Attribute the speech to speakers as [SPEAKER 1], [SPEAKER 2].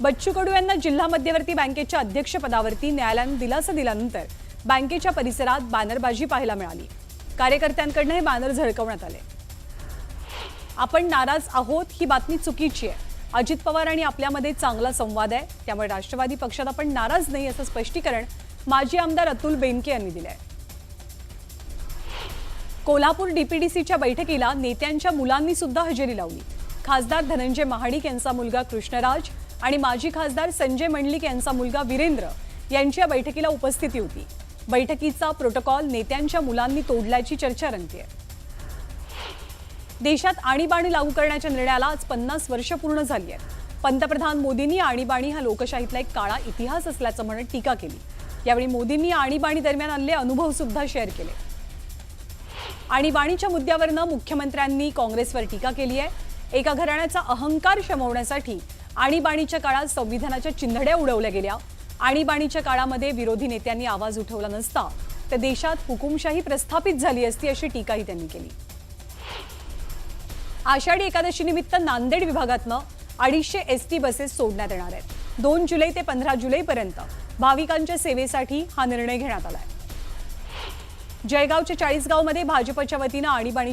[SPEAKER 1] बच्चू कडू यांना जिल्हा मध्यवर्ती बँकेच्या अध्यक्षपदावरती न्यायालयाने दिलासा दिल्यानंतर बँकेच्या परिसरात बॅनरबाजी पाहायला मिळाली। कार्यकर्त्यांकडून हे बॅनर झळकवण्यात आले। आपण नाराज आहोत ही बातमी चुकीची आहे। अजित पवार आणि आपल्यामध्ये चांगला संवाद आहे, त्यामुळे राष्ट्रवादी पक्षात आपण नाराज नाही असं स्पष्टीकरण माजी आमदार अतुल बेनके यांनी दिले आहे। कोल्हापूर डीपीडीसीच्या बैठकीला नेत्यांच्या मुलांनी सुद्धा हजेरी लावली। खासदार धनंजय महाडिक यांचा मुलगा कृष्णराज आणि माजी खासदार संजय मंडलिक यांचा मुलगा वीरेंद्र यांची या बैठकीला उपस्थिती होती। बैठकीचा प्रोटोकॉल नेत्यांच्या मुलांनी तोडल्याची चर्चा रंगतेय। देशात आणीबाणी लागू करण्याच्या निर्णयाला आज 50 वर्ष पूर्ण झाली आहेत। पंतप्रधान मोदींनी आणीबाणी हा लोकशाहीतला एक काळा इतिहास असल्याचं म्हणत टीका केली। यावेळी मोदींनी आणीबाणी दरम्यान आलेले अनुभव सुद्धा शेअर केले। आणीबाणीच्या मुद्द्यावरनं मुख्यमंत्र्यांनी काँग्रेसवर टीका केली आहे। एका घराण्याचा अहंकार शमवण्यासाठी आणीबाणीच्या काळात संविधानाच्या चिंधड्या उडवल्या गेल्या। आणीबाणीच्या काळामध्ये विरोधी नेत्यांनी आवाज उठवला नसता तर देशात हुकुमशाही प्रस्थापित झाली असती अशी टीकाही त्यांनी केली। आषाढी एकादशी निमित्त नांदेड विभागातनं 250 एसटी बसेस सोडण्यात येणार आहेत। 2 जुलै ते 15 जुलैपर्यंत भाविकांच्या सेवेसाठी हा निर्णय घेण्यात आलाय। जळगावच्या 40 गावमध्ये भाजपच्या वतीनं आणीबाणी